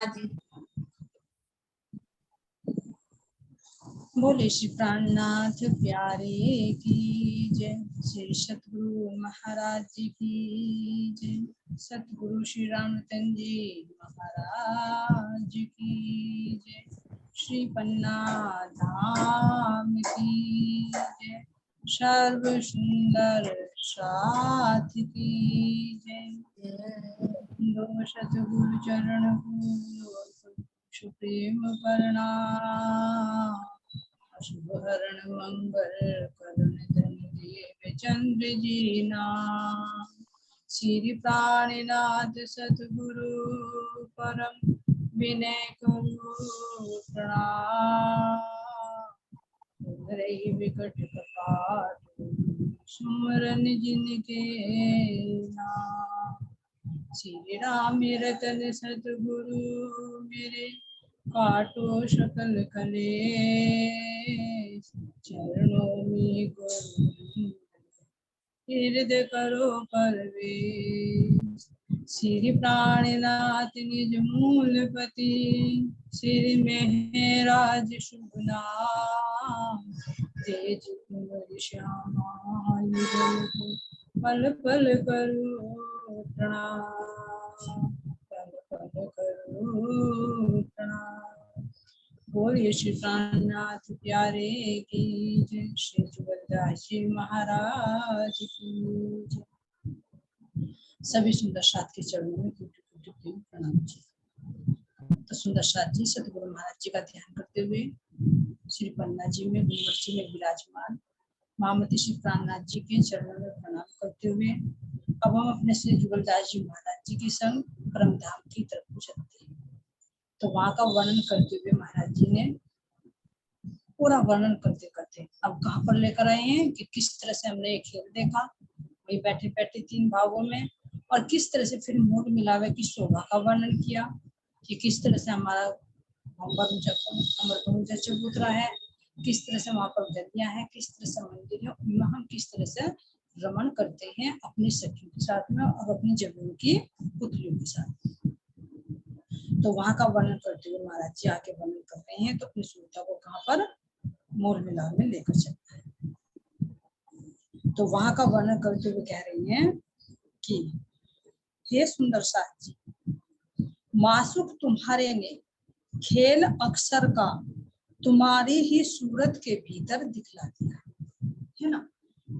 जी। बोले श्री प्राणनाथ प्यारे की जय, श्री सतगुरु महाराज जी की जय, सतगुरु श्री रामचंद्र जी महाराज की जय, श्री पन्ना धाम की जय, सर्व सुंदर साथ की जय। सतगुरु चरण सुप्रेम प्रणाम, शुभ हरण मंगल करण धन देव चंद्र जी नाम, श्री प्राणनाथ सतगुरु परम विनय करो प्रणाम, विकट कपाट सुमरन जिनके नाम, श्री राम रतन सतगुरु मेरे काटो सकल कलेश, चरणों में गुरु हृदय करो परवेश, श्री प्राणनाथ निज मूलपति, श्री मेहराज शुभ नाम, तेज कुंवर श्यामा पल पल करो प्रणाम, पल पल करो प्रणाम। बोलिए श्री प्राणनाथ प्यारे की जय, श्री जुगलदास जी महाराज की जय। सभी सुंदर साथ के चरणों में कोटि कोटि प्रेम प्रणाम जी। तो सुंदर साथ जी सतगुरु महाराज जी का ध्यान करते हुए श्री पन्ना जी में गुरुमर्ची में विराजमान महामती श्री प्राणनाथ जी के चरणों में प्रणाम करते हुए अब हम अपने श्री जुगलदास जी महाराज जी के संग परम धाम की तरफ को चलते हैं। तो वहां का वर्णन करते हुए महाराज जी ने पूरा वर्णन करते करते अब कहाँ पर लेकर आए हैं कि किस तरह से हमने एक खेल देखा वही बैठे बैठे तीन भागों में, और किस तरह से फिर मूल मिलावे की शोभा का वर्णन किया कि किस तरह से हमारा अमर चबूतरा है, किस तरह से वहां पर गलियां हैं, किस तरह से मंदिर है, उनमें हम किस तरह से रमण करते हैं अपनी सखियों के साथ में और अपनी जगहों की पुतलियों के साथ। तो वहां का वर्णन करते हुए महाराज जी आके वर्णन कर रहे हैं तो अपनी सुविधा को कहाँ पर मोल मिलाप में लेकर चलता है। तो वहां का वर्णन करते हुए कह रही हैं कि हे सुंदर साथ जी, मासुक तुम्हारे ने खेल अक्षर का तुम्हारी ही सूरत के भीतर दिखला दिया है ना।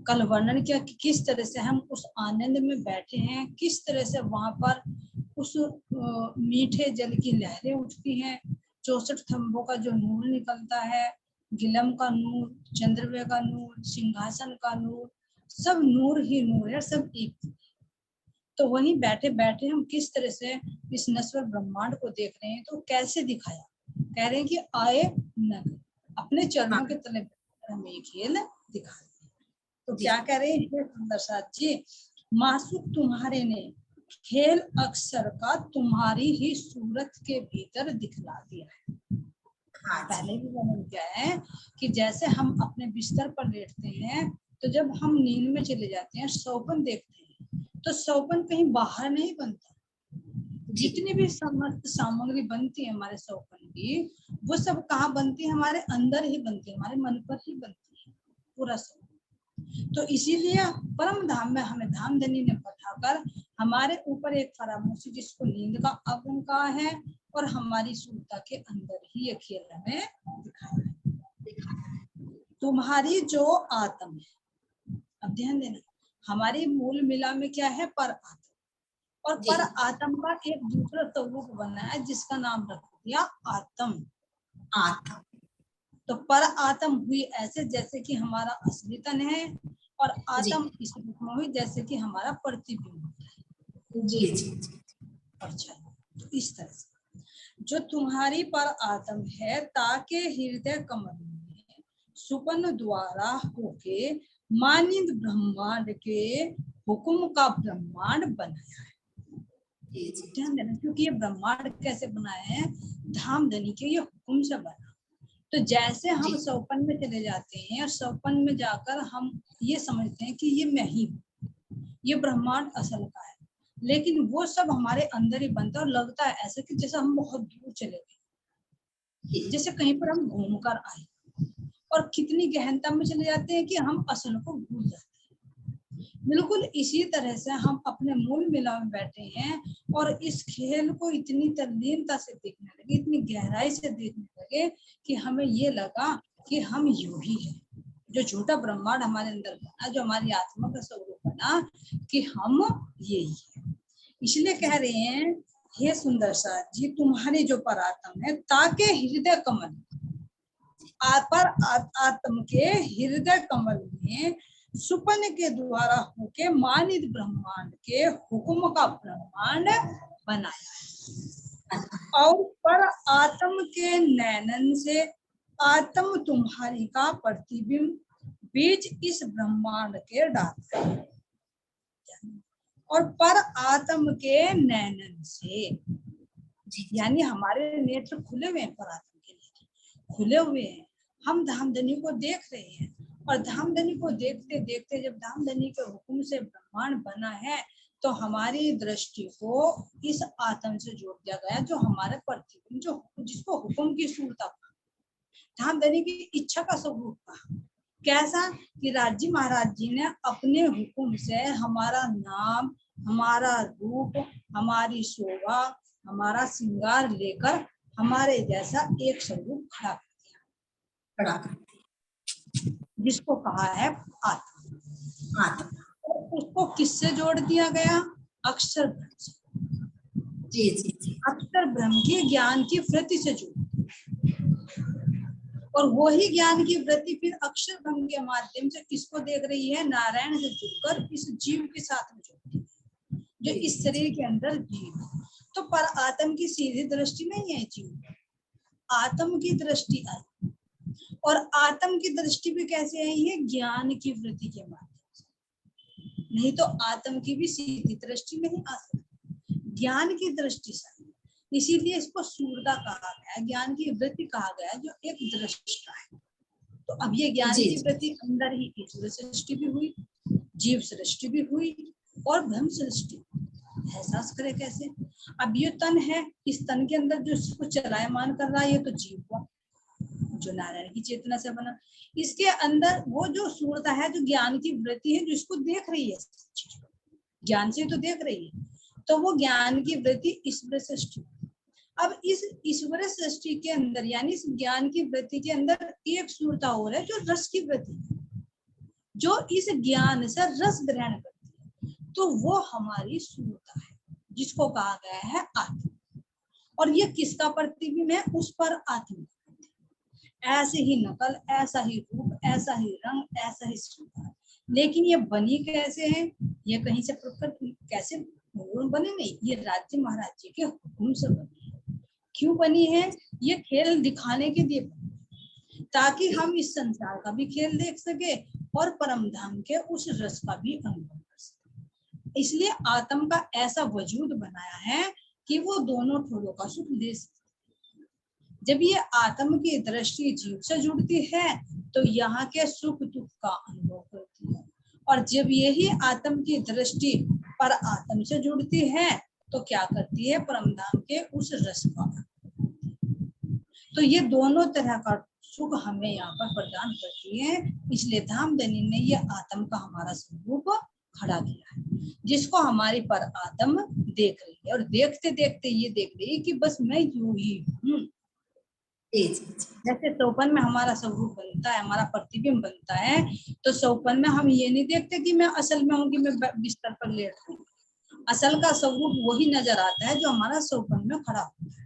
कल वर्णन किया कि किस तरह से हम उस आनंद में बैठे हैं, किस तरह से वहां पर उस मीठे जल की लहरें उठती हैं, 64 थंबों का जो नूर निकलता है, गिलम का नूर, चंद्रवे का नूर, सिंहासन का नूर, सब नूर ही नूर है, सब एक। तो वहीं बैठे बैठे हम किस तरह से इस नश्वर ब्रह्मांड को देख रहे हैं। तो कैसे दिखाया, कह रहे हैं कि आए न अपने चरणों के तले हमें ये खेल दिखा रहे। तो क्या कह रहे हैं सुंदर साथ जी, मासूक तुम्हारे ने खेल अक्षर का तुम्हारी ही सूरत के भीतर दिखला दिया है। पहले भी वर्णन किया है कि जैसे हम अपने बिस्तर पर लेटते हैं तो जब हम नींद में चले जाते हैं, सौपन देखते हैं, तो सौपन कहीं बाहर नहीं बनता। जितनी भी सामग्री बनती है हमारे सौपन की, वो सब कहाँ बनती है, हमारे अंदर ही बनती है, हमारे मन पर ही बनती है पूरा सौपन। तो इसीलिए परम धाम में हमें धामधनी ने पठाकर हमारे ऊपर एक फरामोशी जिसको नींद का अवगुण कहा है, और हमारी सुरता के अंदर ही ये खेल हमें दिखाया है। तुम्हारी जो आत्म है, अब ध्यान देना, हमारी मूल मिला में क्या है, पर आत्म, और पर आत्म का एक दूसरा स्वरूप बना है जिसका नाम रख दिया आत्म। आत्म तो पर आत्म हुई ऐसे जैसे कि हमारा असली तन है, और आत्म इस रूप में हुई जैसे कि हमारा प्रतिबिंब होता है। जी जी जी। अच्छा, तो इस तरह से जो तुम्हारी पर आत्म है, ताके हृदय कमल में सुपन द्वारा होके मानिंद ब्रह्मांड के हुक्म का ब्रह्मांड बनाया है। ध्यान देना, क्योंकि ये ब्रह्मांड कैसे बनाया है, धामधनी के ये हुक्म से बना। तो जैसे हम सौपन में चले जाते हैं और सौपन में जाकर हम ये समझते हैं कि ये मैं ही हूँ, ये ब्रह्मांड असल का है, लेकिन वो सब हमारे अंदर ही बनता है और लगता है ऐसा कि जैसे हम बहुत दूर चले गए, जैसे कहीं पर हम घूम कर आए और कितनी गहनता में चले जाते हैं कि हम असल को भूल जाते हैं। बिल्कुल इसी तरह से हम अपने मूल मिला में बैठे हैं और इस खेल को इतनी तल्लीनता से देखने लगे, इतनी गहराई से देखने लगे कि हमें ये लगा कि हम यूं ही हैं। जो झूठा ब्रह्मांड हमारे अंदर बना, जो हमारी आत्मा का स्वरूप बना कि हम यही है। इसलिए कह रहे हैं, हे सुंदर सा जी, तुम्हारी जो परात्म है ताके हृदय कमल पर आत्म के हृदय कमल में सुपन के द्वारा होके मानित ब्रह्मांड के हुक्म का ब्रह्मांड बनाया और पर आत्म के नैनन से आत्म तुम्हारी का प्रतिबिंब बीज इस ब्रह्मांड के डालता है। और पर आत्म के नैनन से यानी हमारे नेत्र खुले हुए हैं, पर आत्म के नेत्र खुले हुए हैं। हम धामधनी को देख रहे हैं और धामधनी को देखते देखते जब धामधनी के हुक्म से ब्रह्मांड बना है तो हमारी दृष्टि को इस आत्म से जोड़ दिया गया, जो हमारे प्रतिबिंब, जो जिसको हुक्म की सूरता, धामधनी की इच्छा का स्वरूप था। कैसा कि राजी महाराज जी ने अपने हुक्म से हमारा नाम, हमारा रूप, हमारी शोभा, हमारा श्रृंगार लेकर हमारे जैसा एक स्वरूप खड़ा कर दिया, जिसको कहा है आत्मा। और उसको किससे जोड़ दिया गया? अक्षर ब्रह्म से। जी जी जी। अक्षर ब्रह्म के ज्ञान की वृत्ति से जोड़, और वही ज्ञान की वृत्ति फिर अक्षर ब्रह्म के माध्यम से किसको देख रही है? नारायण से जुड़कर इस जीव के साथ में जोड़ती है, जो इस शरीर के अंदर जीव। तो पर आत्म की सीधी दृष्टि नहीं है जीव, आत्म की दृष्टि आई, और आत्म की दृष्टि भी कैसे आई है? ज्ञान की वृत्ति के माध्यम से। नहीं तो आत्म की भी सीधी दृष्टि नहीं आ सकती, ज्ञान की दृष्टि से। इसीलिए इसको सूरदा कहा गया, ज्ञान की वृत्ति कहा गया, जो एक दृष्टा है। तो अब ये ज्ञान की वृत्ति अंदर ही ईश्वर सृष्टि भी हुई, जीव सृष्टि भी हुई और ब्रह्म सृष्टि। एहसास करे कैसे? अब ये तन है, इस तन के अंदर जो इसको चलायमान कर रहा है ये तो जीव हुआ, जो नारायण की चेतना से बना। इसके अंदर वो जो सूरता है, जो ज्ञान की वृत्ति है, जो इसको देख रही है, ज्ञान से तो देख रही है, तो वो ज्ञान की वृत्ति ईश्वर सृष्टि। अब इस ईश्वर सृष्टि के अंदर यानी इस ज्ञान की वृत्ति के अंदर एक सूरता और है, जो रस की वृत्ति, जो इस ज्ञान से रस ग्रहण करती है, तो वो हमारी सूरता है, जिसको कहा गया है आत्मा। और ये किसका प्रतिबिंब है? उस पर आत्मा। ऐसे ही नकल, ऐसा ही रूप, ऐसा ही रंग, ऐसा ही सूरता। लेकिन ये बनी कैसे है? ये कहीं से कैसे बने? नहीं, ये राज्य महाराज जी के हुक्म से बनी। क्यों बनी है? ये खेल दिखाने के लिए बनी, ताकि हम इस संसार का भी खेल देख सके और परम धाम के उस रस का भी अनुभव कर सके। इसलिए आत्म का ऐसा वजूद बनाया है कि वो दोनों ठोलों का सुख दे सके। जब ये आत्म की दृष्टि जीव से जुड़ती है तो यहाँ के सुख दुख का अनुभव करती है, और जब यही आत्म की दृष्टि पर आत्म से जुड़ती है तो क्या करती है? परम धाम के उस रस का। तो ये दोनों तरह का सुख हमें यहाँ पर प्रदान करती है। इसलिए धामधनी ने ये आत्म का हमारा स्वरूप खड़ा किया है, जिसको हमारी पर आत्म देख रही है, और देखते देखते ये देख रही है कि बस मैं यूं ही हूँ। जैसे सौपन में हमारा स्वरूप बनता है, हमारा प्रतिबिंब बनता है, तो सौपन में हम ये नहीं देखते कि मैं असल में हूँ, कि मैं बिस्तर पर लेट हूँ। असल का स्वरूप वही नजर आता है जो हमारा सौपन में खड़ा होता है।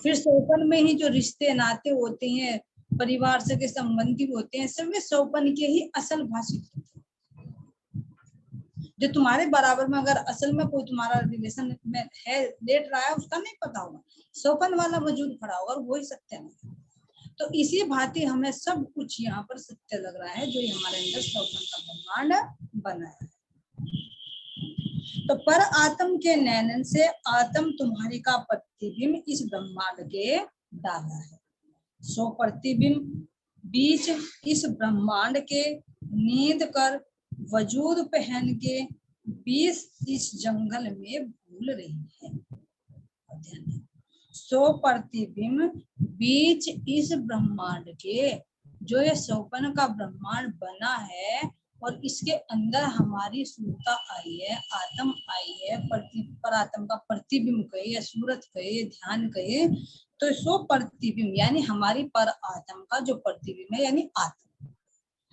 फिर सौपन में ही जो रिश्ते नाते होते हैं, परिवार से के संबंधी होते हैं, सब में सौपन के ही असल भाषित होते हैं। जो तुम्हारे बराबर में अगर असल में कोई तुम्हारा रिलेशन में है, लेट रहा है, उसका नहीं पता होगा, सौपन वाला वजूद खड़ा होगा और वही सत्य है। तो इसी भांति हमें सब कुछ यहाँ पर सत्य लग रहा है, जो हमारे अंदर सौपन का ब्रह्मांड बना है। तो पर आत्म के नैनन से आत्म तुम्हारी का प्रतिबिंब इस ब्रह्मांड के डाला है। सो प्रतिबिंब बीच इस ब्रह्मांड के नींद कर वजूद पहन के बीज इस जंगल में भूल रही है। सो प्रतिबिंब बीज इस ब्रह्मांड के, जो ये सौपन का ब्रह्मांड बना है और इसके अंदर हमारी सूरता आई है, आत्म आई है, पर आत्म का प्रतिबिंब कहे या सूरत कहे, ध्यान कहे, तो सो प्रतिबिंब यानी हमारी पर आत्म का जो प्रतिबिंब है यानी आत्म,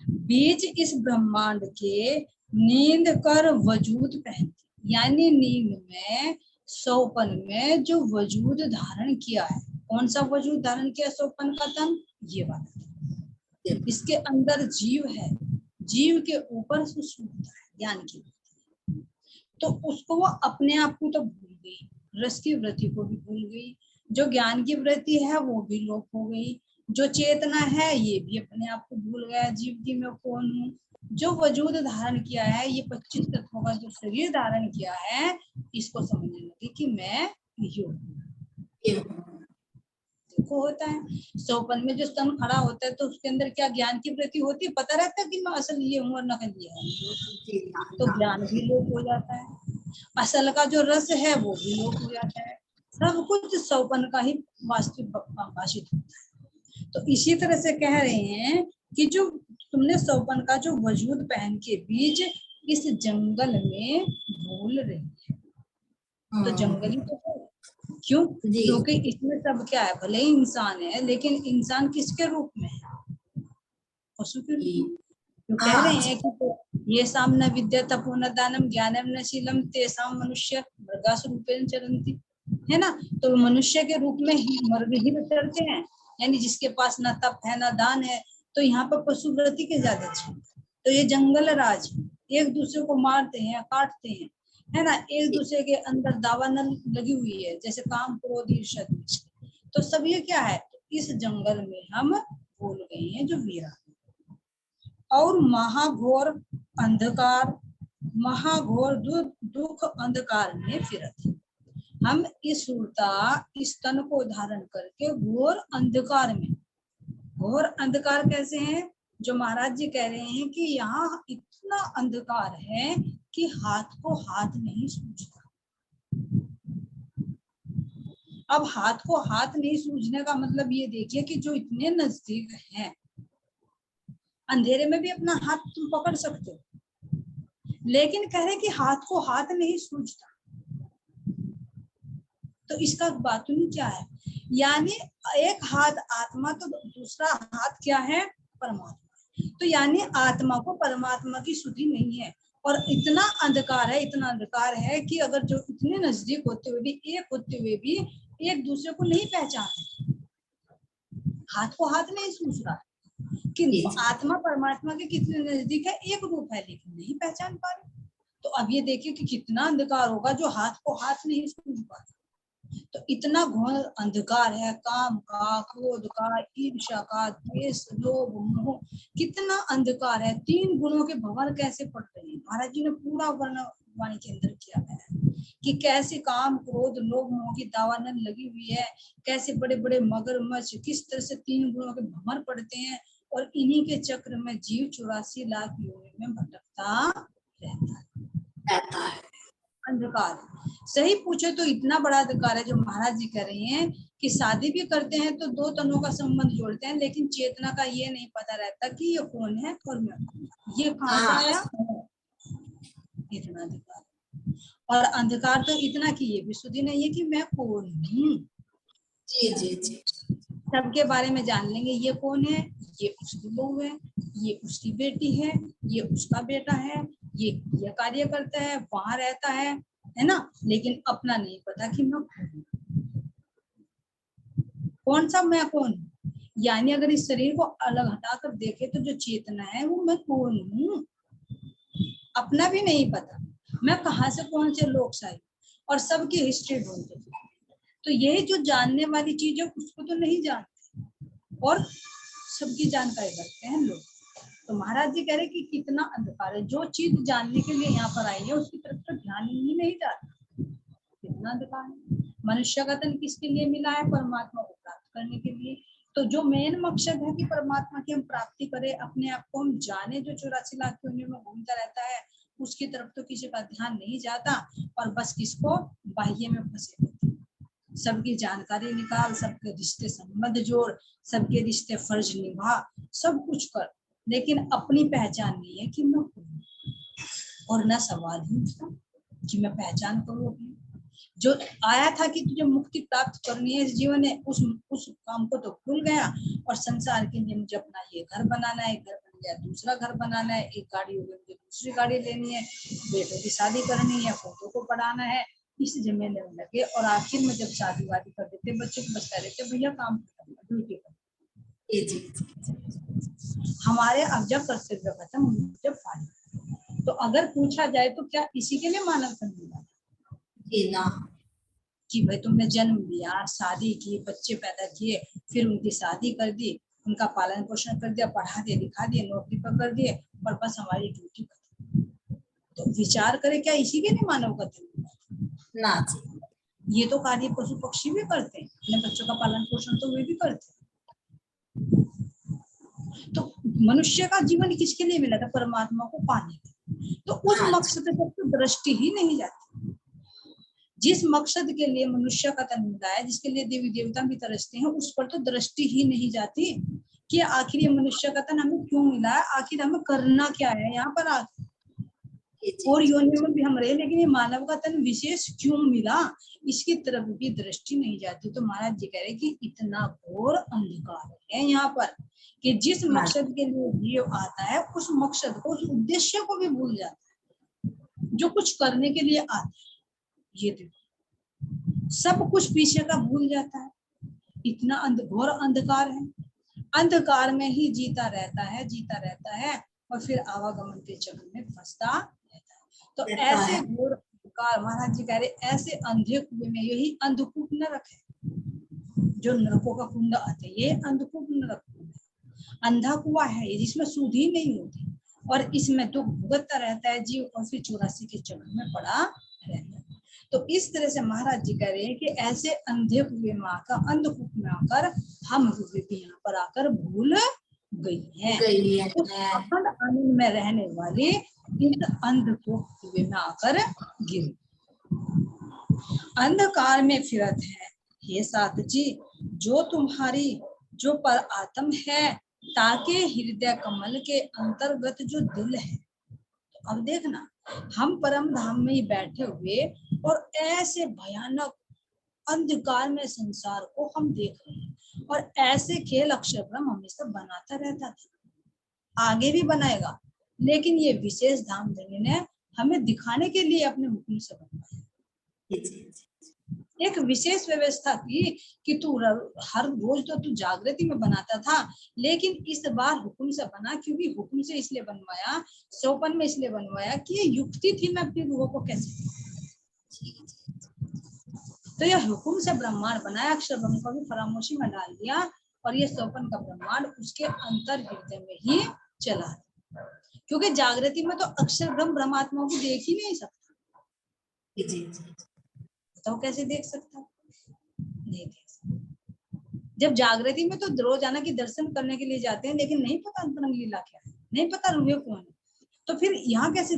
बीज इस ब्रह्मांड के नींद कर वजूद पहनती, यानी नींद में सौपन में जो वजूद धारण किया है, कौन सा वजूद धारण किया सौपन का तन, ये वाला, इसके अंदर जीव है, जीव के ऊपर सुषुप्त है ज्ञान की, तो उसको वो अपने आप को तो भूल गई, रस की वृत्ति को भी भूल गई, जो ज्ञान की वृत्ति है वो भी लोप हो गई, जो चेतना है ये भी अपने आप को भूल गया, जीव की मैं कौन हूँ। जो वजूद धारण किया है, ये 25 तत्वों का जो शरीर धारण किया है, इसको समझने लगे कि मैं देखो होता है सौपन में जो स्तन खड़ा होता है तो उसके अंदर क्या ज्ञान की वृत्ति होती है, पता रहता है कि मैं असल ये हूँ और नकल ये हूँ, तो ज्ञान भी लोप हो जाता है, असल का जो रस है वो भी लोप हो जाता है, सब कुछ सौपन का ही वास्तविक भाषित होता है। तो इसी तरह से कह रहे हैं कि जो तुमने सौपन का जो वजूद पहन के बीज इस जंगल में भूल रही है, तो जंगल ही तो है, क्यों, क्योंकि इसमें सब क्या है, भले ही इंसान है लेकिन इंसान किसके रूप में है, पशु के रूप में। तो कह रहे हैं कि तो ये साम न विद्या तपो न दानम ज्ञानम न शीलम तेसाम मनुष्य मृगास रूपेण चरन्ति, है ना, तो मनुष्य के रूप में ही मर्ग ही चलते हैं, यानी जिसके पास ना तप है ना दान है, तो यहाँ पर पशु वृत्ति के ज्यादा अच्छे, तो ये जंगल राज एक दूसरे को मारते हैं काटते हैं, है ना, एक दूसरे के अंदर दावानल लगी हुई है, जैसे काम क्रोध ईर्ष्या, तो सब ये क्या है, इस जंगल में हम भूल गए हैं जो वीरा, और महाघोर अंधकार, महाघोर दुख अंधकार में फिरत, हम इस सुरता इस तन को धारण करके घोर अंधकार में, घोर अंधकार कैसे है, जो महाराज जी कह रहे हैं कि यहाँ इतना अंधकार है कि हाथ को हाथ नहीं सूझता। अब हाथ को हाथ नहीं सूझने का मतलब ये देखिए कि जो इतने नजदीक हैं, अंधेरे में भी अपना हाथ तुम पकड़ सकते हो, लेकिन कह रहे कि हाथ को हाथ नहीं सूझता, तो इसका बातुनी क्या है, यानी एक हाथ आत्मा तो दूसरा हाथ क्या है, परमात्मा, तो यानी आत्मा को परमात्मा की सुधि नहीं है, और इतना अंधकार है, इतना अंधकार है कि अगर जो इतने नजदीक होते हुए भी, एक होते हुए भी एक दूसरे को नहीं पहचानते, हाथ को हाथ नहीं सूझ रहा, कि आत्मा परमात्मा के कितने नजदीक है, एक रूप है लेकिन नहीं पहचान पा रहे, तो अब ये देखिए कि कितना अंधकार होगा जो हाथ को हाथ नहीं सूझ पा रहा, तो इतना घोर अंधकार है, काम का, क्रोध का, ईर्ष्या का, द्वेष, लोभ, मोह, कितना अंधकार है, तीन गुणों के भंवर कैसे पड़ते हैं, महाराज जी ने पूरा वर्णन वाणी के अंदर किया है कि कैसे काम क्रोध लोभ मोह की दावानल लगी हुई है, कैसे बड़े बड़े मगरमच्छ किस तरह से तीन गुणों के भंवर पड़ते हैं, और इन्हीं के चक्र में जीव 84 लाख योनि में भटकता रहता है। अंधकार सही पूछे तो इतना बड़ा अंधकार है, जो महाराज जी कह रहे हैं कि शादी भी करते हैं तो दो तनों का संबंध जोड़ते हैं, लेकिन चेतना का ये नहीं पता रहता कि ये कौन है और मैं कौन, ये कहाँ से आया, इतना अंधकार, और अंधकार तो इतना कि ये भी सुधी नहीं है कि मैं कौन हूँ, जी सबके बारे में जान लेंगे, ये कौन है, ये उसकी बहू है, ये उसकी बेटी है, ये उसका बेटा है, ये कार्य करता है, वहां रहता है ना, लेकिन अपना नहीं पता कि मैं कौन सा मैं कौन, यानी अगर इस शरीर को अलग हटाकर देखे तो जो चेतना है वो मैं कौन हूँ, अपना भी नहीं पता, मैं कहाँ से कौन से लोग से आई, और सबकी हिस्ट्री ढूंढते, तो यही जो जानने वाली चीज है उसको तो नहीं जानते, और सबकी जानकारी रखते हैं लोग, तो महाराज जी कह रहे कि कितना अंधकार है, जो चीज जानने के लिए यहाँ पर आई है उसकी तरफ तो ध्यान ही नहीं जाता, कितना अंधकार है। मनुष्य का तन किसके लिए मिला है, परमात्मा को प्राप्त करने के लिए, तो जो मेन मकसद है कि परमात्मा की हम प्राप्ति करें, अपने आप को हम जाने, जो 84 लाख योनियों में घूमता रहता है उसकी तरफ तो किसी का ध्यान नहीं जाता, और बस किसको बाह्य में फंसे रहते हैं। सबकी जानकारी निकाल, सबके रिश्ते संबंध जोड़, सबके रिश्ते फर्ज निभा, सब कुछ कर, लेकिन अपनी पहचान नहीं है कि मैं कौन हूं। और न सवाल ही उठता कि मैं पहचान करूं अपनी। जो आया था कि तुझे मुक्ति प्राप्त करनी है इस जीवन में, उस काम को तो भूल गया, और संसार के लिए मुझे अपना ये घर बनाना है, घर बन गया दूसरा घर बनाना है, एक गाड़ी हो गई मुझे दूसरी गाड़ी लेनी है, बेटों की शादी करनी है, पोतों को पढ़ाना है, इस जिम्मेदारी में लगे। और आखिर में जब शादी वादी कर देते बच्चों को, बस कह देते भैया काम खत्म, ड्यूटी खत्म। हमारे अब जब कर्तव्य खत्म, जब फायदा। तो अगर पूछा जाए तो क्या इसी के लिए मानव जन्म मिला ना, कि भाई तुमने जन्म लिया, शादी की, बच्चे पैदा किए, फिर उनकी शादी कर दी, उनका पालन पोषण कर दिया, पढ़ा दिया, लिखा दिया, नौकरी पर कर दिए, और बस हमारी ड्यूटी खत्म। तो विचार करें, क्या इसी के लिए मानव का जन्म ना? ये तो कार्य पशु पक्षी भी करते हैं, अपने बच्चों का पालन पोषण तो वे भी करते हैं। तो मनुष्य का जीवन किसके लिए मिला था? परमात्मा को पाने के। तो उस मकसद तक तो दृष्टि ही नहीं जाती। जिस मकसद के लिए मनुष्य का तन मिला है, जिसके लिए देवी देवता भी तरसते हैं, उस पर तो दृष्टि ही नहीं जाती कि आखिर ये मनुष्य का तन हमें क्यों मिला है, आखिर हमें करना क्या है यहाँ पर आकर। और योनि में भी हम रहे, लेकिन ये मानव का तन विशेष क्यों मिला, इसकी तरफ भी दृष्टि नहीं जाती। तो महाराज जी कह रहे कि इतना घोर अंधकार है यहाँ पर कि जिस मकसद के लिए जीव आता है, उस मकसद को, उस उद्देश्य को भी भूल जाता है जो कुछ करने के लिए आता है। ये देखो, सब कुछ पीछे का भूल जाता है। इतना घोर अंधकार है, अंधकार में ही जीता रहता है, और फिर आवागमन के चक्र में फंसता रहता है। तो ऐसे घोर अंधकार, महाराज जी कह रहे, ऐसे अंधे कुएं में यही अंधकूप न रखे, जो नरकों का कुंड आते, ये अंधकूप न रखे। अंधा कुआ है ये, जिसमें सुध ही नहीं होती, और इसमें दुख भुगतता रहता है जीव, और फिर 84 के चक्र में पड़ा रहता है। तो इस तरह से महाराज जी कह रहे हैं कि ऐसे अंधे कुएं में आकर, अंधकूप में आकर हम यहाँ पर आकर भूल गई है। तो अखंड आनंद में रहने वाले इस अंधकूप कुएं में आकर गिर, अंधकार में फिरत है हे सात जी, जो तुम्हारी जो पर आत्म है, ताके हृदय कमल के अंतर्गत जो दिल है। तो अब देखना, हम परम धाम में ही बैठे हुए और ऐसे भयानक अंधकार में संसार को हम देख रहे हैं, और ऐसे खेल अक्षर ब्रह्म हमेशा बनाता रहता था, आगे भी बनाएगा, लेकिन ये विशेष धाम देवी ने हमें दिखाने के लिए अपने हुक्म से बनवाया। एक विशेष व्यवस्था की कि तू हर रोज तो तू जागृति में बनाता था, लेकिन इस बार हुक्म से बना, क्योंकि हुक्म से इसलिए बनवाया, सोपन में इसलिए बनवाया कि ये युक्ति थी मैं अपनी रूह को कैसे। तो यह हुक्म से ब्रह्मांड बनाया, अक्षर ब्रह्म को भी फरामोशी में डाल दिया, और ये सोपन का ब्रह्मांड उसके अंतर हृदय में ही चला, क्योंकि जागृति में तो अक्षर ब्रह्म ब्रह्मात्मा को देख ही नहीं सकता। तो कैसे देख सकता? नहीं देख सकता। जब जागृति में तो रोजाना की दर्शन करने के लिए जाते हैं, लेकिन नहीं पता अंतरंग लीला क्या है, नहीं पता रूह कौन है, तो फिर यहाँ कैसे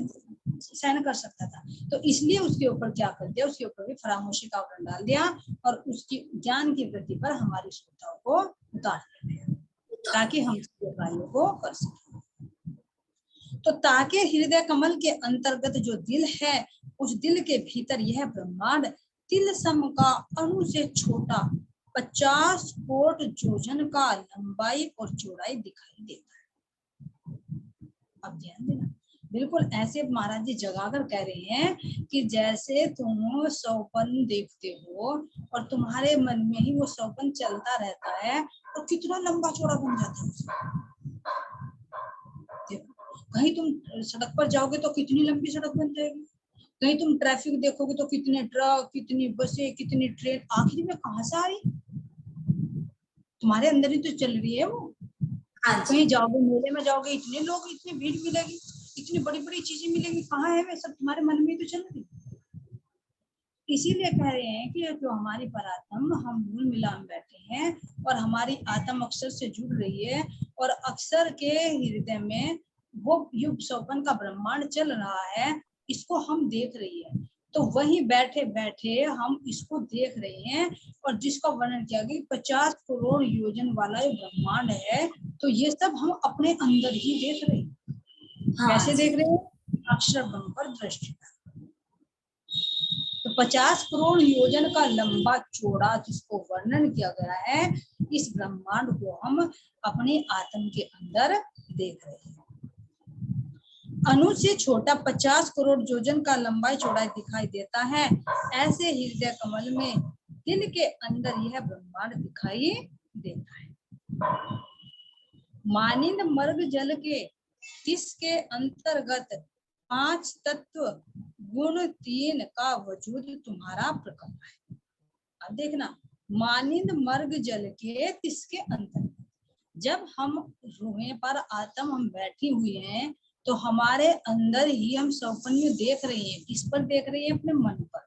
सहन कर सकता था? तो इसलिए उसके ऊपर क्या कर दिया, उसके ऊपर भी फरामोशी का आवरण डाल दिया, और उसकी ज्ञान की वृद्धि पर हमारी श्रद्धाओं को उतार दिया, ताकि हम कार्यों को कर सकें। तो ताके हृदय कमल के अंतर्गत जो दिल है, उस दिल के भीतर यह ब्रह्मांड तिल सम का अणु से छोटा 50 कोट योजन का लंबाई और चौड़ाई दिखाई देता है। अब ध्यान देना, बिल्कुल ऐसे महाराज जी जगाकर कह रहे हैं कि जैसे तुम सौपन देखते हो और तुम्हारे मन में ही वो सौपन चलता रहता है, तो कितना लंबा चौड़ा बन जाता है। कहीं तुम सड़क पर जाओगे तो कितनी लंबी सड़क बन जाएगी, कहीं तुम ट्रैफिक देखोगे तो कितने ट्रक, कितनी बसें, कितनी ट्रेन, आखिर में कहां से आ रही? तुम्हारे अंदर ही तो चल रही है वो। कहीं जाओगे, मेले में जाओगे, इतने लोग, इतनी भीड़ मिलेगी, इतनी बड़ी बड़ी चीजें मिलेंगी, कहाँ है वे सब? तुम्हारे मन में तो चल रही। इसीलिए कह रहे हैं कि जो हमारी परात्म, हम मूल मिलान बैठे हैं और हमारी आत्म अक्षर से जुड़ रही है, और अक्षर के हृदय में वो युग स्वप्न का ब्रह्मांड चल रहा है, इसको हम देख रही है, तो वहीं बैठे बैठे हम इसको देख रहे हैं। और जिसका वर्णन किया गया 50 करोड़ योजन वाला ये ब्रह्मांड है, तो ये सब हम अपने अंदर ही देख रहे हैं। कैसे देख रहे हैं? अक्षर ब्रह्म पर दृष्टि। तो 50 करोड़ योजन का लंबा चौड़ा जिसको वर्णन किया गया है, इस ब्रह्मांड को हम अपने आत्म के अंदर देख रहे हैं। अणु से छोटा 50 करोड़ योजन का लंबाई चौड़ाई दिखाई देता है, ऐसे हृदय कमल में दिल के अंदर यह ब्रह्मांड दिखाई देता है। मानिंद मर्ग जल के किसके अंतर्गत 5 तत्व गुण 3 का वजूद तुम्हारा प्रकट है। अब देखना, मानिंद मर्ग जल के किसके अंतर्गत, जब हम रूहें पर आत्म हम बैठी हुई हैं, तो हमारे अंदर ही हम स्वप्न में देख रहे हैं। किस पर देख रहे हैं? अपने मन पर,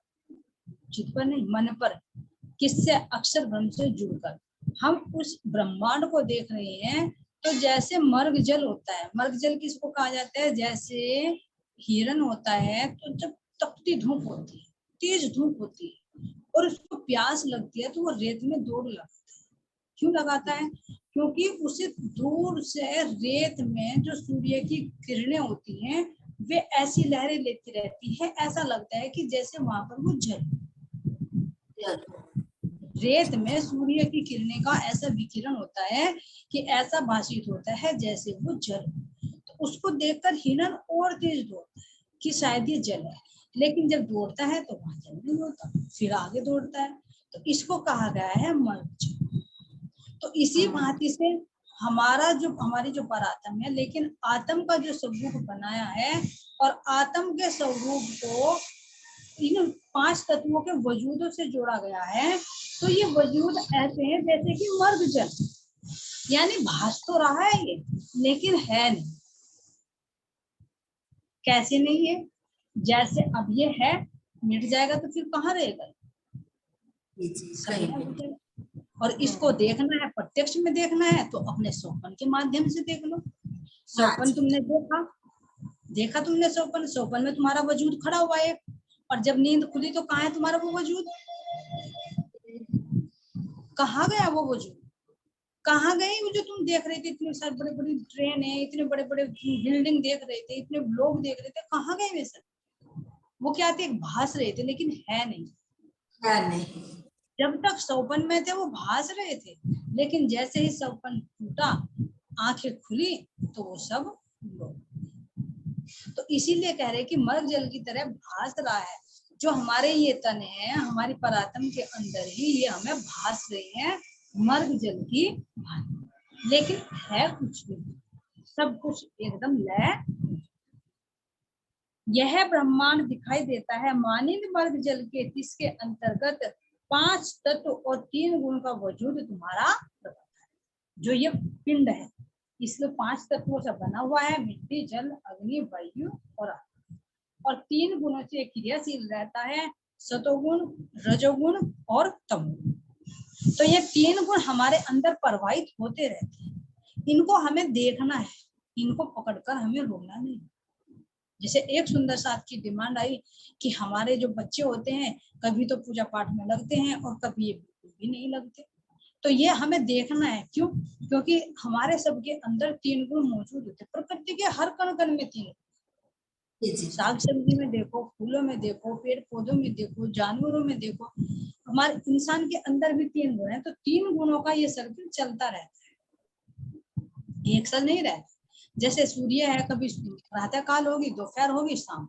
चित पर नहीं, मन पर। किससे? अक्षर ब्रह्म से जुड़कर हम उस ब्रह्मांड को देख रहे हैं। तो जैसे मर्ग जल होता है, मर्ग जल किसको कहा जाता है? जैसे हिरण होता है, तो जब तपती धूप होती है, तेज धूप होती है, और उसको प्यास लगती है, तो वो रेत में दौड़ लगाता है। क्यों लगाता है? क्योंकि उसे दूर से रेत में जो सूर्य की किरणें होती हैं, वे ऐसी लहरें लेती रहती है, ऐसा लगता है कि जैसे वहां पर वो जल, रेत में सूर्य की किरणें का ऐसा विकिरण होता है कि ऐसा भाषित होता है जैसे वो जल। तो उसको देखकर हिरण और तेज दौड़ता है कि शायद ये जल है, लेकिन जब दौड़ता है तो वहां जल नहीं होता, फिर आगे दौड़ता है। तो इसको कहा गया है मर्ग। तो इसी भांति से हमारा जो, हमारी जो परात्म है, लेकिन आत्म का जो स्वरूप बनाया है, और आत्म के स्वरूप को इन 5 तत्वों के वजूदों से जोड़ा गया है। तो ये वजूद ऐसे हैं जैसे कि मर्ग जल, यानी भास तो रहा है ये, लेकिन है नहीं। कैसे नहीं है? जैसे अब ये है, मिट जाएगा तो फिर कहाँ रहेगा? और इसको देखना है, प्रत्यक्ष में देखना है, तो अपने स्वप्न के माध्यम से देख लो। स्वप्न तुमने देखा तुमने स्वप्न, स्वप्न में तुम्हारा वजूद खड़ा हुआ है, और जब नींद खुली तो कहाँ है तुम्हारा वो वजूद? कहाँ गया वो वजूद? कहाँ गए वो जो तुम देख रहे थे? इतने सारे बड़े बड़े ट्रेन है, इतने बड़े बड़े बिल्डिंग देख रहे थे, इतने लोग देख रहे थे, कहाँ गए वे सब? वो क्या थे? भास रहे थे, लेकिन है नहीं। जब तक स्वप्न में थे वो भास रहे थे, लेकिन जैसे ही स्वप्न टूटा, आंखें खुली, तो वो सब लोग। तो इसीलिए कह रहे कि मर्ग जल की तरह भास रहा है। जो हमारे ये तन है, हमारी परात्म के अंदर ही ये हमें भास रहे हैं, मर्ग जल की भांति, लेकिन है कुछ भी, सब कुछ एकदम लय। यह ब्रह्मांड दिखाई देता है मानिंद मर्ग जल के, जिसके अंतर्गत 5 तत्व और 3 गुण का वजूद तुम्हारा प्रकट है। जो ये पिंड है, इसके 5 तत्वों से बना हुआ है, मिट्टी, जल, अग्नि, वायु और आकाश, और 3 गुणों से क्रियाशील रहता है, सतोगुण, रजोगुण और तमोगुण। तो ये 3 गुण हमारे अंदर प्रवाहित होते रहते हैं, इनको हमें देखना है, इनको पकड़कर हमें रोना नहीं। जैसे एक सुंदर साथ की डिमांड आई कि हमारे जो बच्चे होते हैं, कभी तो पूजा पाठ में लगते हैं और कभी ये बिल्कुल भी नहीं लगते। तो ये हमें देखना है। क्यों? क्योंकि हमारे सबके अंदर 3 गुण मौजूद होते हैं। प्रकृति के हर कण कण में 3, साग सब्जी में देखो, फूलों में देखो, पेड़ पौधों में देखो, जानवरों में देखो, हमारे इंसान के अंदर भी 3 गुण है। तो 3 गुणों का ये सर्किल चलता रहता है, एक साथ नहीं रहता। जैसे सूर्य है, कभी प्रातः काल होगी, दोपहर होगी, शाम।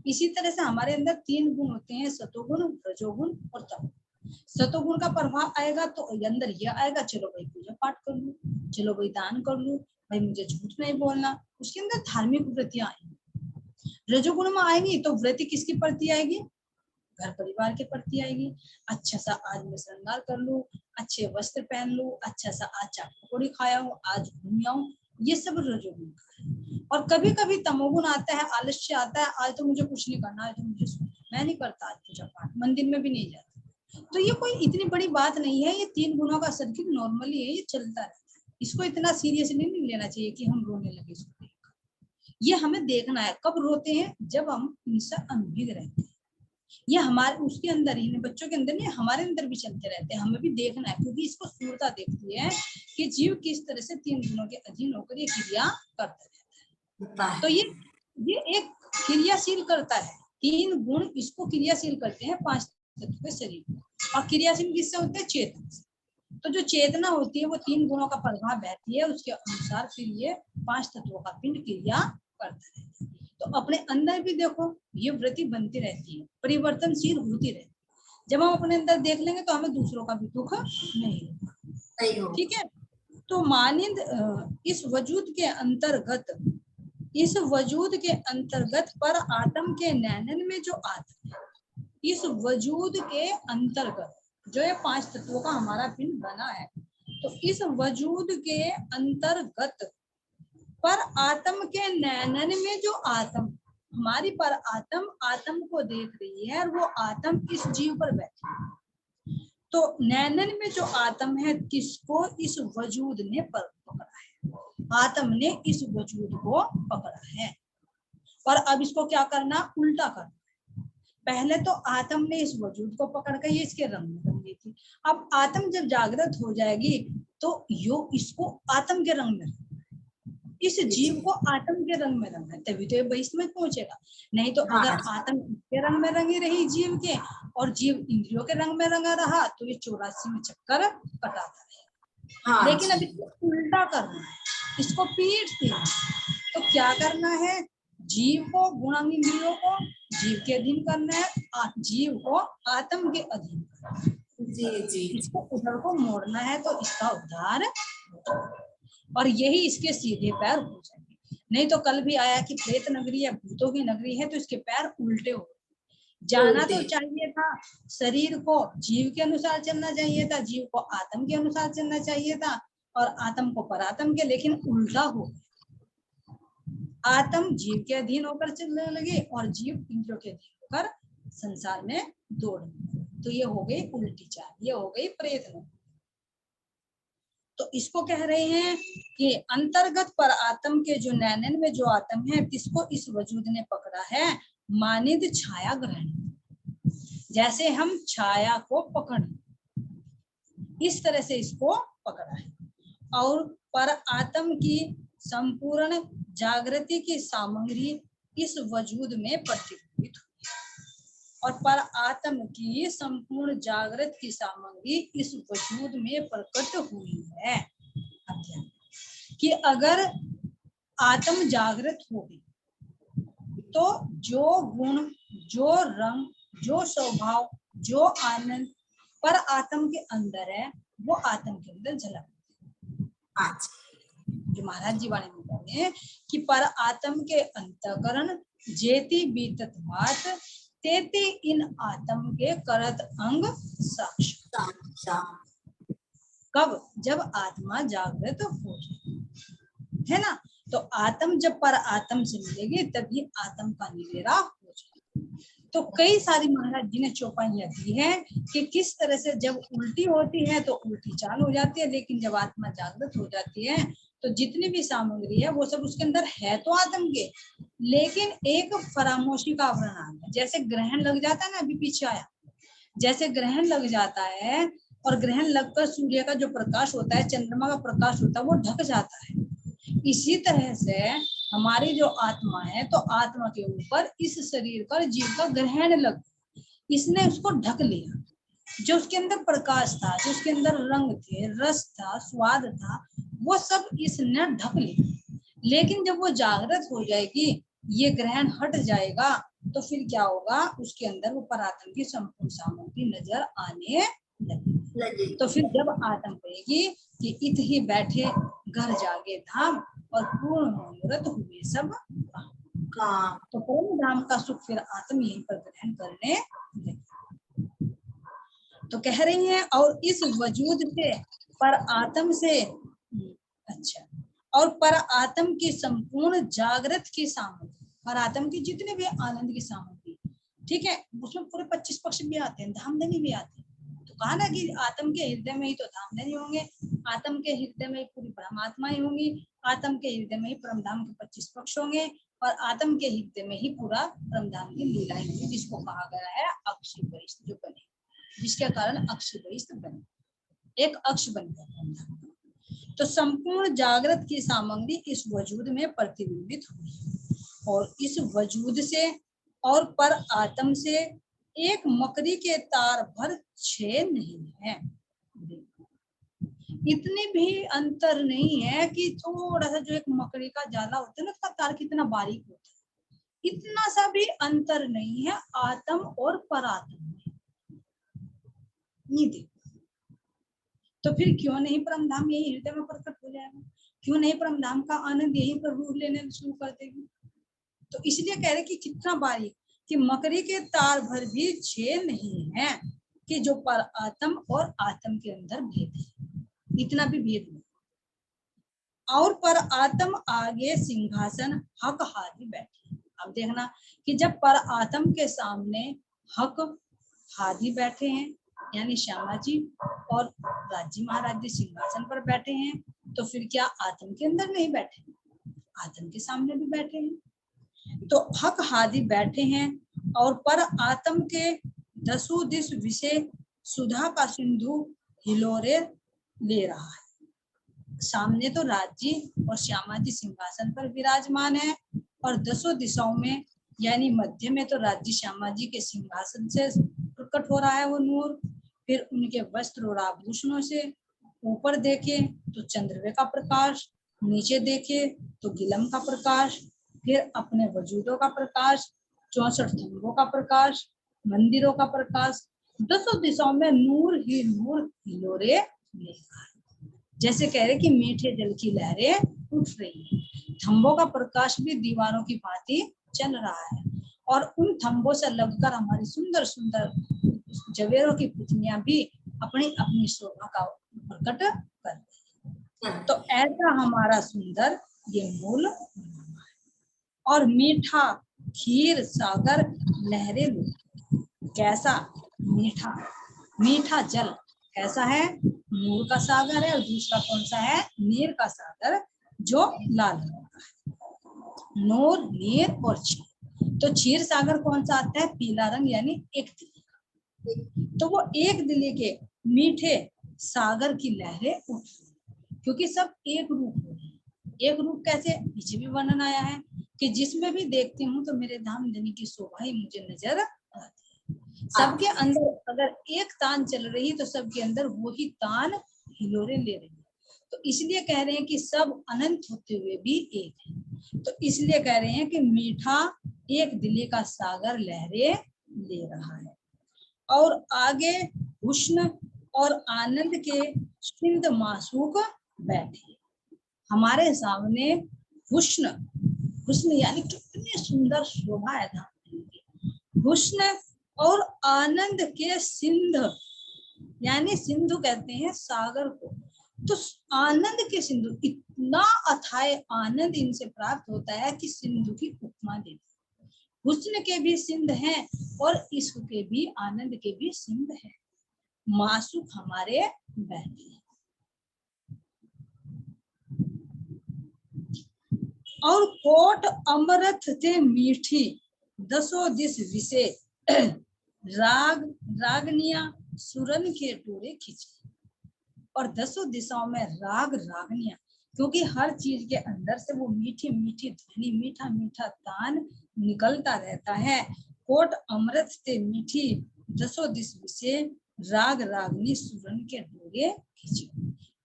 इसी तरह से हमारे अंदर 3 गुण होते हैं, सतोगुण, रजोगुण और तमोगुण। सतोगुण का प्रभाव आएगा तो अंदर ये आएगा, चलो भाई पूजा पाठ कर लूं, चलो भाई दान कर लूं, भाई मुझे झूठ नहीं बोलना, उसके अंदर धार्मिक वृत्तियां आएंगी। रजोगुण में आएंगी तो वृत्ति किसकी प्रति आएगी? घर परिवार के प्रति आएगी। अच्छा सा आज मैं श्रृंगार कर लूं, अच्छे वस्त्र पहन लूं, अच्छा सा आज चाट पकौड़ी खाया हूँ, आज घूम आऊं, ये सब रजोगुण का है। और कभी कभी तमोगुण आता है, आलस्य आता है, आज तो मुझे कुछ नहीं करना, आज तो मुझे मैं नहीं करता, आज पूजा पाठ, मंदिर में भी नहीं जाता। तो ये कोई इतनी बड़ी बात नहीं है, ये 3 गुणों का सर्किट नॉर्मली है, ये चलता रहता है। इसको इतना सीरियसली नहीं लेना चाहिए कि हम रोने लगे इसको। ये हमें देखना है। कब रोते हैं? जब हम इनसे अनभिज्ञ रहते हैं। ये हमारे उसके अंदर ही, बच्चों के अंदर नहीं, हमारे अंदर भी चलते रहते हैं। हमें भी देखना है, क्योंकि इसको सूरता देखती है कि जीव किस तरह से 3 गुणों के अधीन होकर ये क्रिया करता रहता है। तो ये एक क्रियाशील करता है। 3 गुण इसको क्रियाशील करते हैं 5 तत्व के शरीर को। और क्रियाशील किससे होते हैं? चेतन से। तो जो चेतना होती है वो 3 गुणों का प्रभाव बहती है, उसके अनुसार फिर ये 5 तत्वों का पिंड क्रिया करता है। तो अपने अंदर भी देखो, ये वृत्ति बनती रहती है, परिवर्तनशील होती रहती है। जब हम अपने अंदर देख लेंगे तो हमें दूसरों का भी दुख नहीं होगा। ठीक है। तो मानिंद इस वजूद के अंतर्गत पर आत्म के नैनन में जो आत्म है, इस वजूद के अंतर्गत जो ये 5 तत्वों का हमारा पिंड बना है, तो इस वजूद के अंतर्गत पर आत्म के नैनन में जो आत्म, हमारी पर आत्म को देख रही है, और वो आत्म इस जीव पर बैठी है। तो नैनन में जो आत्म है, किसको? इस वजूद ने पकड़ा है। आत्म ने इस वजूद को पकड़ा है। और अब इसको क्या करना? उल्टा करना। पहले तो आत्म ने इस वजूद को पकड़ कर ये इसके रंग में रंग दी थी। अब आत्म जब जागृत हो जाएगी तो यो इसको आत्म के रंग में, इस जीव को आत्म के रंग में रंगना है, तभी तो ये बहिष्ठ में पहुंचेगा। नहीं तो अगर आत्म के रंग में रंगी रही जीव के, और जीव इंद्रियों के रंग में रंगा रहा, तो ये 84 में चक्कर कटाता है। लेकिन अब इसको उल्टा करना है, इसको पीठ देना। तो क्या करना है? जीव को, गुणांग इंद्रियों को जीव के अधीन करना है, जीव को आत्म के अधीन करना है। जी। इसको उधर को मोड़ना है, तो इसका उद्धार, और यही इसके सीधे पैर हो जाएंगे। नहीं तो कल भी आया कि प्रेत नगरी है, भूतों की नगरी है, तो इसके पैर उल्टे हो। जाना तो चाहिए था शरीर को जीव के अनुसार चलना चाहिए था, जीव को आत्म के अनुसार चलना चाहिए था, और आत्म को परात्म के, लेकिन उल्टा हो गया। आत्म जीव के अधीन होकर चलने लगे, और जीव इंद्रियों के अधीन होकर संसार में दौड़। तो ये हो गई उल्टी चाल, ये हो गई प्रयत्न। तो इसको कह रहे हैं कि अंतर्गत पर आत्म के जो नैनन में जो आत्म है, जिसको इस वजूद ने पकड़ा है, मानिद छाया ग्रहण। जैसे हम छाया को पकड़, इस तरह से इसको पकड़ा है। और पर आत्म की संपूर्ण जागृति की सामग्री इस वजूद में प्रतिबिंबित हुई है, और पर आत्म की संपूर्ण जागृत की सामग्री इस वजूद में प्रकट हुई है। कि अगर आत्म जागृत होगी तो जो गुण, जो रंग, जो स्वभाव, जो आनंद पर आत्म के अंदर है, वो आत्म के अंदर झलक। जो महाराज जी वाले में कहते हैं कि पर आत्म के अंतःकरण जेति बीतत बात, तेति इन आत्म के करत अंग साक्ष। कब? जब आत्मा जागृत हो जाए, है ना। तो आत्म जब पर आत्म से मिलेगी, तभी आत्म का निवेरा हो जाए। तो कई सारी महाराज जी ने चौपाइयां दी है कि किस तरह से जब उल्टी होती है तो उल्टी चाल हो जाती है, लेकिन जब आत्मा जागृत हो जाती है तो जितनी भी सामग्री है वो सब उसके अंदर है तो आत्म के, लेकिन एक फरामोशी का आवरण आ गया। जैसे ग्रहण लग जाता है ना, अभी पीछे आया, जैसे ग्रहण लग जाता है, और ग्रहण लगकर सूर्य का जो प्रकाश होता है, चंद्रमा का प्रकाश होता है, वो ढक जाता है। इसी तरह से हमारी जो आत्मा है, तो आत्मा के ऊपर इस शरीर पर जीव का ग्रहण लग, इसने उसको ढक लिया। जो उसके अंदर प्रकाश था, जो उसके अंदर रंग थे, रस था, स्वाद था, वो सब इसने ढक लिया। लेकिन जब वो जागृत हो जाएगी, ये ग्रहण हट जाएगा, तो फिर क्या होगा? उसके अंदर वो परात्म की संपूर्ण सामग्री नजर आने लगे। तो फिर जब आत्म कहेगी कि इत ही बैठे घर जागे धाम, और पूर्ण मुहूर्त हुए सब काम, तो पूर्ण धाम का सुख फिर आत्म यहीं पर ग्रहण करने लगे। तो कह रही हैं, और इस वजूद से पर आत्म से, अच्छा, और पर आत्म की संपूर्ण जागृत की सामग्री, पर आत्म की जितने भी आनंद की सामग्री, ठीक है, उसमें पूरे 25 पक्ष भी आते हैं, धामधनी भी आते हैं। तो कहा ना कि आत्म के हृदय में ही तो धामधनी होंगे, आत्म के हृदय में पूरी परमात्मा ही होंगी, आत्म के हृदय में ही परमधाम के 25 पक्ष होंगे, और आत्म के हृदय में ही पूरा परमधाम की लीलाएं हुई, जिसको कहा गया है अक्षय वरिष्ठ जो बने, जिसके कारण अक्षय वरिष्ठ बने, एक अक्ष बन गया परमधाम। तो संपूर्ण जागृत की सामग्री इस वजूद में प्रतिबिंबित हुई और इस वजूद से और पर आत्म से एक मकड़ी के तार भर छे नहीं है। इतने भी अंतर नहीं है कि थोड़ा सा जो एक मकड़ी का जाला होता है ना, उसका तार कितना बारीक होता है, इतना सा भी अंतर नहीं है आत्म और परात्म में। ये देखो, तो फिर क्यों नहीं परमधाम यही हृदय में प्रकट हो जाएगा, क्यों नहीं परमधाम का आनंद यही पर रूप लेने शुरू कर देगी। तो इसलिए कह रहे कि कितना बारीक, कि मकड़ी के तार भर भी छेद नहीं है कि जो पर आत्म और आत्म के अंदर भेद है, इतना भी भेद नहीं। और पर आत्म आगे सिंहासन हक हाथी बैठे। अब देखना कि जब पर आत्म के सामने हक हाथी बैठे हैं, यानी श्यामा जी और राज्य महाराज जी सिंहासन पर बैठे हैं, तो फिर क्या आत्म के अंदर नहीं बैठे, आत्म के सामने भी बैठे हैं। तो हक हादी बैठे हैं और पर आत्म के दसों दिश विषय सुधा का सिंधु हिलोरे ले रहा है। सामने तो राज्य और श्यामा जी सिंहासन पर विराजमान है और दसों दिशाओं में, यानी मध्य में तो राज्य श्यामा जी के सिंहासन से प्रकट हो रहा है वो नूर, फिर उनके वस्त्र और आभूषणों से, ऊपर देखे तो चंद्रवे का प्रकाश, नीचे देखे तो गिलम का प्रकाश, फिर अपने वजूदों का प्रकाश, 64 थंबों का प्रकाश, मंदिरों का प्रकाश, दसों दिशाओं में नूर ही नूर हिलोरे ले रहा है। जैसे कह रहे कि मीठे जल की लहरें उठ रही है, थंबों का प्रकाश भी दीवारों की भांति चल रहा है और उन थंबों से लगकर हमारी सुंदर सुंदर जवेरों की पुतलियां भी अपनी अपनी शोभा का प्रकट कर रही है। तो ऐसा हमारा सुंदर ये मूल और मीठा खीर सागर लहरें, कैसा मीठा, मीठा जल कैसा है, नूर का सागर है, और दूसरा कौन सा है, नीर का सागर जो लाल रंग का है। नूर, नीर और क्षीर। तो क्षीर सागर कौन सा आता है, पीला रंग, यानी एक दिली का। तो वो एक दिली के मीठे सागर की लहरें उठ रही, क्योंकि सब एक रूप हो रही है। एक रूप कैसे, पीछे भी वर्णन आया है कि जिसमें भी देखती हूँ तो मेरे धाम धनी की शोभा ही मुझे नजर आती है। सबके अंदर अगर एक तान चल रही है तो सबके अंदर वही तान हिलोरे ले रही है। तो इसलिए कह रहे हैं कि सब अनंत होते हुए भी एक है। तो इसलिए कह रहे हैं कि मीठा एक दिली का सागर लहरें ले रहा है। और आगे उष्ण और आनंद के सिंध मासूक बैठे, हमारे सामने हुस्न, हुस्न यानी कितनी सुंदर शोभा है धाम की, हुस्न और आनंद के सिंध, यानी सिंधु कहते हैं सागर को। तो आनंद के सिंधु, इतना अथाय आनंद इनसे प्राप्त होता है कि सिंधु की उपमा देती है। हुस्न के भी सिंध हैं और इश्क के भी, आनंद के भी सिंध है, मासूक हमारे बहते हैं। और कोट अमृत थे मीठी दसों दिस विषे राग रागनिया सुरन के टोरे खिंचे। और दसों दिशाओं में राग रागनिया, क्योंकि हर चीज के अंदर से वो मीठी मीठी ध्वनि, मीठा मीठा तान निकलता रहता है। कोट अमृत थे मीठी दसों दिस विषे राग रागनी सुरन के डोरे खिंचे।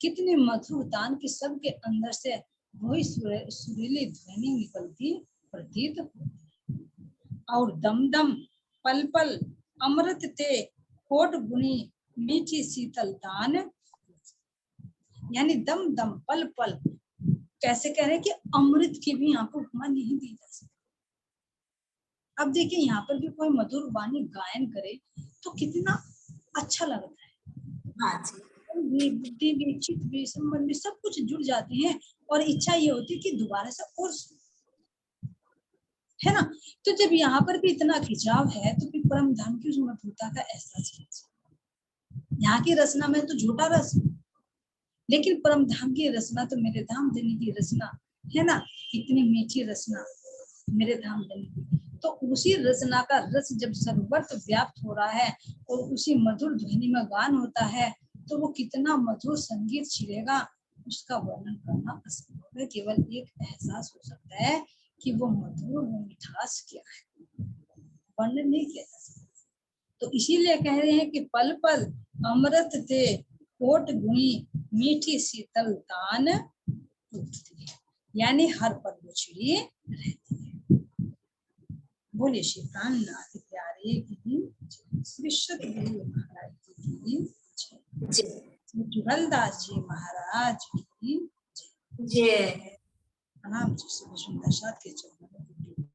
कितनी मधुर तान की सबके अंदर से वही सुरीली ध्वनि निकलती प्रतीत होती। और दम दम पल पल अमृत ते कोट गुणी मीठी शीतल तान, यानी दम दम पल पल, कैसे कह रहे हैं कि अमृत की भी यहाँ पर उपमा नहीं दी जा सकती। अब देखिए यहाँ पर भी कोई मधुर वाणी गायन करे तो कितना अच्छा लगता है। बुद्धि भी, चित्त भी, संबंध भी, सब कुछ जुड़ जाते हैं और इच्छा ये होती है कि दोबारा से और, है ना। तो जब यहाँ पर भी इतना खिंचाव है तो फिर परम धाम की मधुरता का एहसास कीजिए। यहाँ की रचना में तो झूठा रस, लेकिन परम धाम की रचना तो मेरे धाम धनी की रचना है ना, कितनी मीठी रचना। मेरे धाम जननी। तो उसी रचना का रस जब सर्वत्र व्याप्त हो रहा है और उसी मधुर ध्वनि में गान होता है, तो वो कितना मधुर संगीत छिड़ेगा, उसका वर्णन करना असंभव है। केवल एक एहसास हो सकता है कि वो मधुर, वो मिठास क्या है, वर्णन नहीं किया जा सकता। तो इसीलिए कह रहे हैं कि पल पल अमृत थे कोट गुणी, मीठी शीतल तान उठती है, यानी हर पल वो छिड़ी रहती है। बोले श्री प्राणनाथ प्यारे की श्री सतगुरु महाराज की श्री जुगलदास जी महाराज की जय। प्रणाम। श्री विष्णु दास के